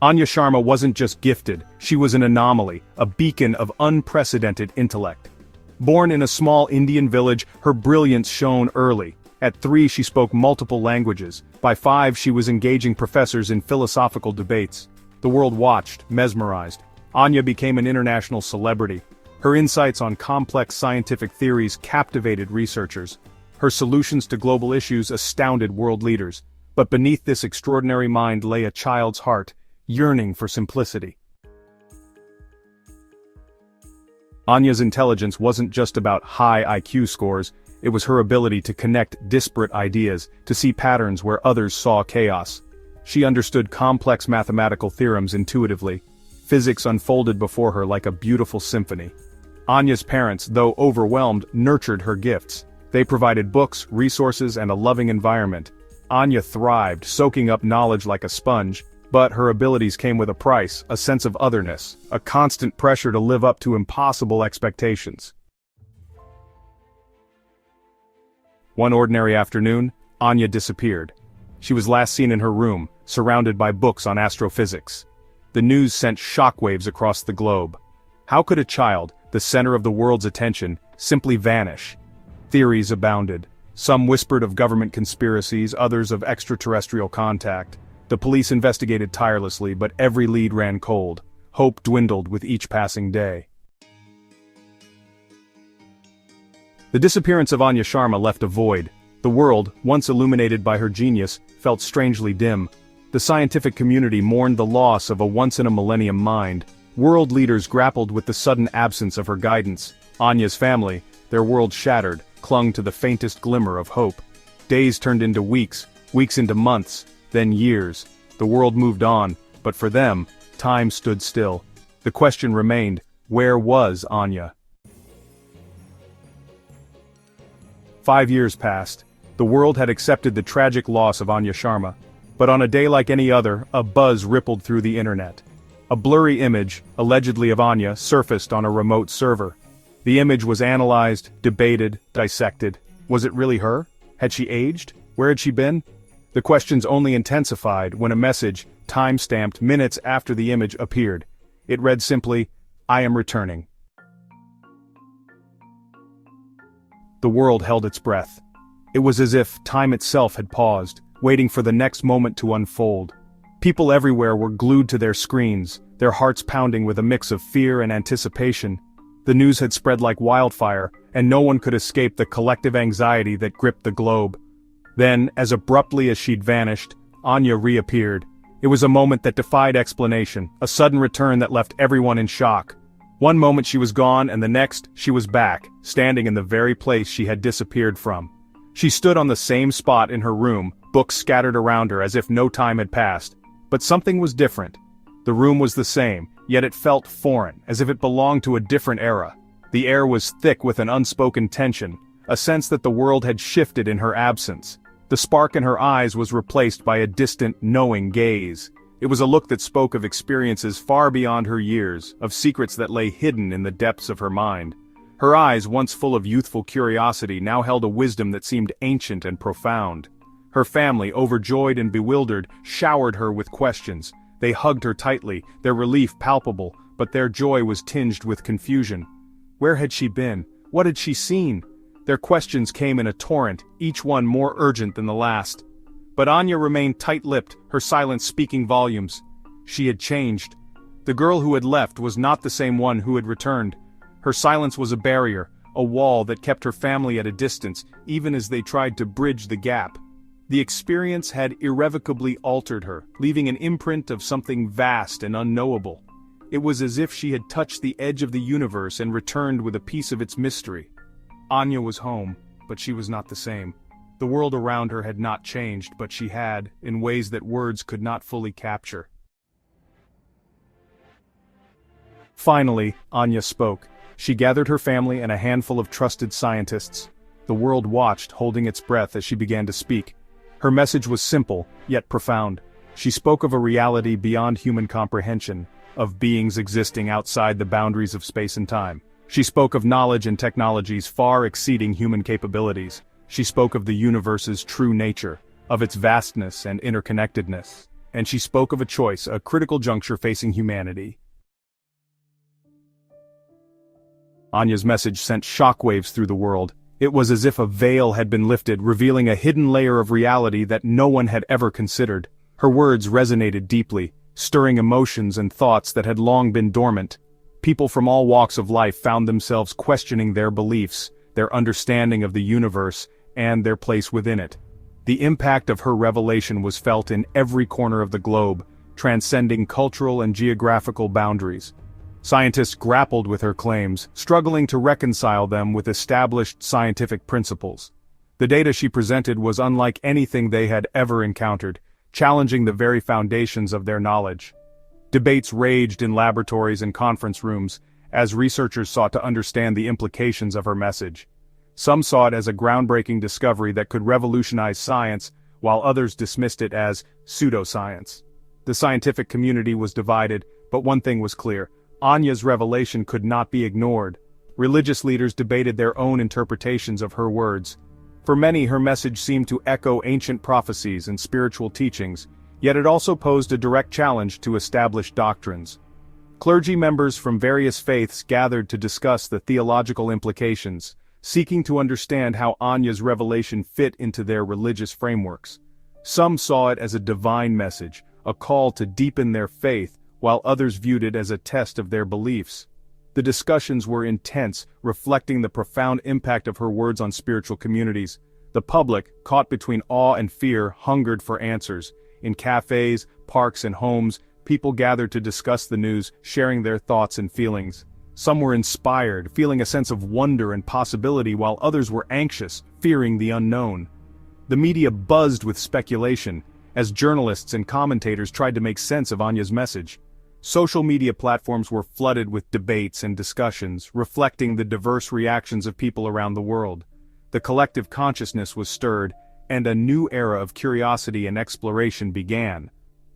Anya Sharma wasn't just gifted, she was an anomaly, a beacon of unprecedented intellect. Born in a small Indian village, her brilliance shone early. At 3 she spoke multiple languages. By 5 she was engaging professors in philosophical debates. The world watched, mesmerized. Anya became an international celebrity. Her insights on complex scientific theories captivated researchers. Her solutions to global issues astounded world leaders. But beneath this extraordinary mind lay a child's heart, yearning for simplicity. Anya's intelligence wasn't just about high IQ scores, it was her ability to connect disparate ideas, to see patterns where others saw chaos. She understood complex mathematical theorems intuitively. Physics unfolded before her like a beautiful symphony. Anya's parents, though overwhelmed, nurtured her gifts. They provided books, resources, and a loving environment. Anya thrived, soaking up knowledge like a sponge. But her abilities came with a price, a sense of otherness, a constant pressure to live up to impossible expectations. One ordinary afternoon, Anya disappeared. She was last seen in her room, surrounded by books on astrophysics. The news sent shockwaves across the globe. How could a child, the center of the world's attention, simply vanish? Theories abounded. Some whispered of government conspiracies, others of extraterrestrial contact. The police investigated tirelessly, but every lead ran cold. Hope dwindled with each passing day. The disappearance of Anya Sharma left a void. The world, once illuminated by her genius, felt strangely dim. The scientific community mourned the loss of a once-in-a-millennium mind. World leaders grappled with the sudden absence of her guidance. Anya's family, their world shattered, clung to the faintest glimmer of hope. Days turned into weeks, weeks into months, then years. The world moved on, but for them, time stood still. The question remained, where was Anya? 5 years passed. The world had accepted the tragic loss of Anya Sharma. But on a day like any other, a buzz rippled through the internet. A blurry image, allegedly of Anya, surfaced on a remote server. The image was analyzed, debated, dissected. Was it really her? Had she aged? Where had she been? The questions only intensified when a message, time-stamped minutes after the image appeared. It read simply, "I am returning." The world held its breath. It was as if time itself had paused, waiting for the next moment to unfold. People everywhere were glued to their screens, their hearts pounding with a mix of fear and anticipation. The news had spread like wildfire, and no one could escape the collective anxiety that gripped the globe. Then, as abruptly as she'd vanished, Anya reappeared. It was a moment that defied explanation, a sudden return that left everyone in shock. One moment she was gone, and the next, she was back, standing in the very place she had disappeared from. She stood on the same spot in her room, books scattered around her as if no time had passed. But something was different. The room was the same, yet it felt foreign, as if it belonged to a different era. The air was thick with an unspoken tension, a sense that the world had shifted in her absence. The spark in her eyes was replaced by a distant, knowing gaze. It was a look that spoke of experiences far beyond her years, of secrets that lay hidden in the depths of her mind. Her eyes, once full of youthful curiosity, now held a wisdom that seemed ancient and profound. Her family, overjoyed and bewildered, showered her with questions. They hugged her tightly, their relief palpable, but their joy was tinged with confusion. Where had she been? What had she seen? Their questions came in a torrent, each one more urgent than the last. But Anya remained tight-lipped, her silence speaking volumes. She had changed. The girl who had left was not the same one who had returned. Her silence was a barrier, a wall that kept her family at a distance, even as they tried to bridge the gap. The experience had irrevocably altered her, leaving an imprint of something vast and unknowable. It was as if she had touched the edge of the universe and returned with a piece of its mystery. Anya was home, but she was not the same. The world around her had not changed, but she had, in ways that words could not fully capture. Finally, Anya spoke. She gathered her family and a handful of trusted scientists. The world watched, holding its breath as she began to speak. Her message was simple, yet profound. She spoke of a reality beyond human comprehension, of beings existing outside the boundaries of space and time. She spoke of knowledge and technologies far exceeding human capabilities. She spoke of the universe's true nature, of its vastness and interconnectedness. and she spoke of a choice, a critical juncture facing humanity. Anya's message sent shockwaves through the world. It was as if a veil had been lifted, revealing a hidden layer of reality that no one had ever considered. Her words resonated deeply, stirring emotions and thoughts that had long been dormant. People from all walks of life found themselves questioning their beliefs, their understanding of the universe, and their place within it. The impact of her revelation was felt in every corner of the globe, transcending cultural and geographical boundaries. Scientists grappled with her claims, struggling to reconcile them with established scientific principles. The data she presented was unlike anything they had ever encountered, challenging the very foundations of their knowledge. Debates raged in laboratories and conference rooms, as researchers sought to understand the implications of her message. Some saw it as a groundbreaking discovery that could revolutionize science, while others dismissed it as pseudoscience. The scientific community was divided, but one thing was clear: Anya's revelation could not be ignored. Religious leaders debated their own interpretations of her words. For many, her message seemed to echo ancient prophecies and spiritual teachings, yet it also posed a direct challenge to established doctrines. Clergy members from various faiths gathered to discuss the theological implications, seeking to understand how Anya's revelation fit into their religious frameworks. Some saw it as a divine message, a call to deepen their faith, while others viewed it as a test of their beliefs. The discussions were intense, reflecting the profound impact of her words on spiritual communities. The public, caught between awe and fear, hungered for answers. In cafes, parks and homes, people gathered to discuss the news, sharing their thoughts and feelings. Some were inspired, feeling a sense of wonder and possibility, while others were anxious, fearing the unknown. The media buzzed with speculation, as journalists and commentators tried to make sense of Anya's message. Social media platforms were flooded with debates and discussions, reflecting the diverse reactions of people around the world. The collective consciousness was stirred, and a new era of curiosity and exploration began.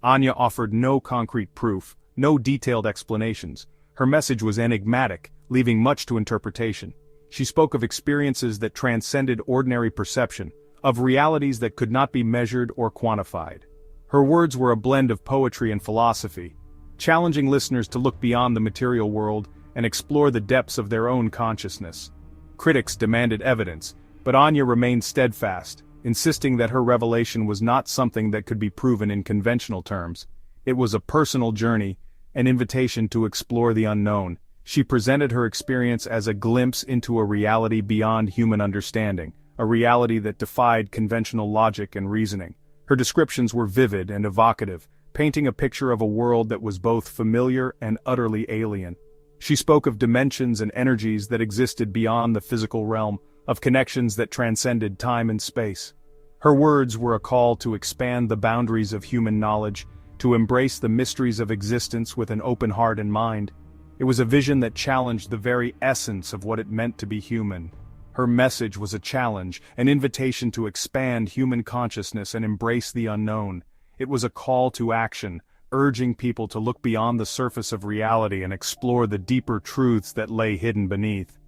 Anya offered no concrete proof, no detailed explanations. Her message was enigmatic, leaving much to interpretation. She spoke of experiences that transcended ordinary perception, of realities that could not be measured or quantified. Her words were a blend of poetry and philosophy, challenging listeners to look beyond the material world and explore the depths of their own consciousness. Critics demanded evidence, but Anya remained steadfast, insisting that her revelation was not something that could be proven in conventional terms. It was a personal journey, an invitation to explore the unknown. She presented her experience as a glimpse into a reality beyond human understanding, a reality that defied conventional logic and reasoning. Her descriptions were vivid and evocative, painting a picture of a world that was both familiar and utterly alien. She spoke of dimensions and energies that existed beyond the physical realm, of connections that transcended time and space. Her words were a call to expand the boundaries of human knowledge, to embrace the mysteries of existence with an open heart and mind. It was a vision that challenged the very essence of what it meant to be human. Her message was a challenge, an invitation to expand human consciousness and embrace the unknown. It was a call to action, urging people to look beyond the surface of reality and explore the deeper truths that lay hidden beneath.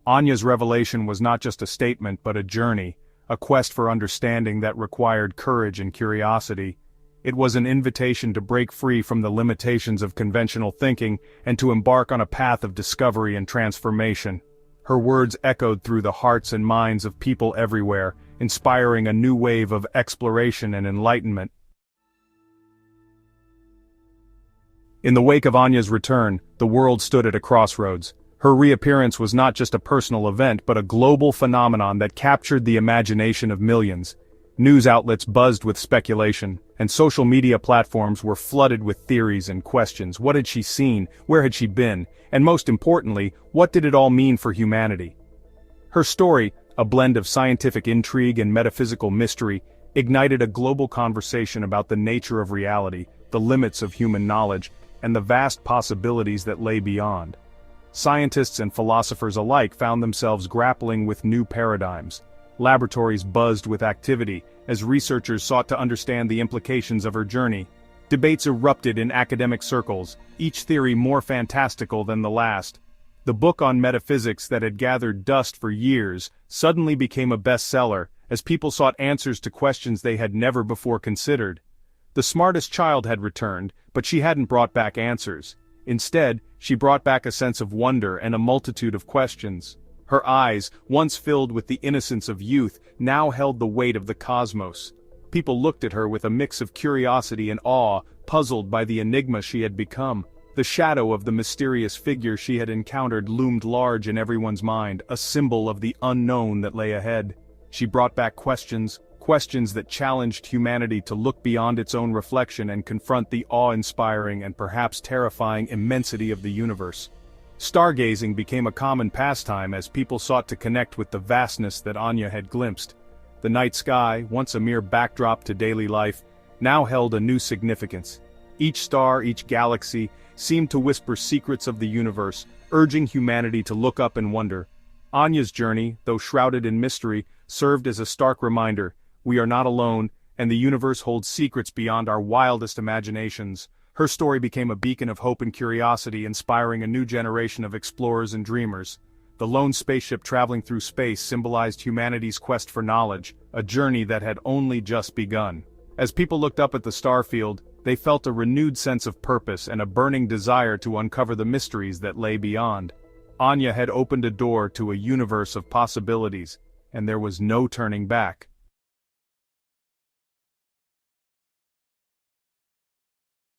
Anya's revelation was not just a statement but a journey, a quest for understanding that required courage and curiosity. It was an invitation to break free from the limitations of conventional thinking and to embark on a path of discovery and transformation. Her words echoed through the hearts and minds of people everywhere, inspiring a new wave of exploration and enlightenment. In the wake of Anya's return, the world stood at a crossroads. Her reappearance was not just a personal event but a global phenomenon that captured the imagination of millions. News outlets buzzed with speculation, and social media platforms were flooded with theories and questions. What had she seen? Where had she been? And most importantly, what did it all mean for humanity? Her story, a blend of scientific intrigue and metaphysical mystery, ignited a global conversation about the nature of reality, the limits of human knowledge, and the vast possibilities that lay beyond. Scientists and philosophers alike found themselves grappling with new paradigms. Laboratories buzzed with activity as researchers sought to understand the implications of her journey. Debates erupted in academic circles, each theory more fantastical than the last. The book on metaphysics that had gathered dust for years suddenly became a bestseller, as people sought answers to questions they had never before considered. The smartest child had returned, but she hadn't brought back answers. Instead, she brought back a sense of wonder and a multitude of questions. Her eyes, once filled with the innocence of youth, now held the weight of the cosmos. People looked at her with a mix of curiosity and awe, puzzled by the enigma she had become. The shadow of the mysterious figure she had encountered loomed large in everyone's mind, a symbol of the unknown that lay ahead. She brought back questions that challenged humanity to look beyond its own reflection and confront the awe-inspiring and perhaps terrifying immensity of the universe. Stargazing became a common pastime as people sought to connect with the vastness that Anya had glimpsed. The night sky, once a mere backdrop to daily life, now held a new significance. Each star, each galaxy, seemed to whisper secrets of the universe, urging humanity to look up and wonder. Anya's journey, though shrouded in mystery, served as a stark reminder: we are not alone, and the universe holds secrets beyond our wildest imaginations. Her story became a beacon of hope and curiosity, inspiring a new generation of explorers and dreamers. The lone spaceship traveling through space symbolized humanity's quest for knowledge, a journey that had only just begun. As people looked up at the starfield, they felt a renewed sense of purpose and a burning desire to uncover the mysteries that lay beyond. Anya had opened a door to a universe of possibilities, and there was no turning back.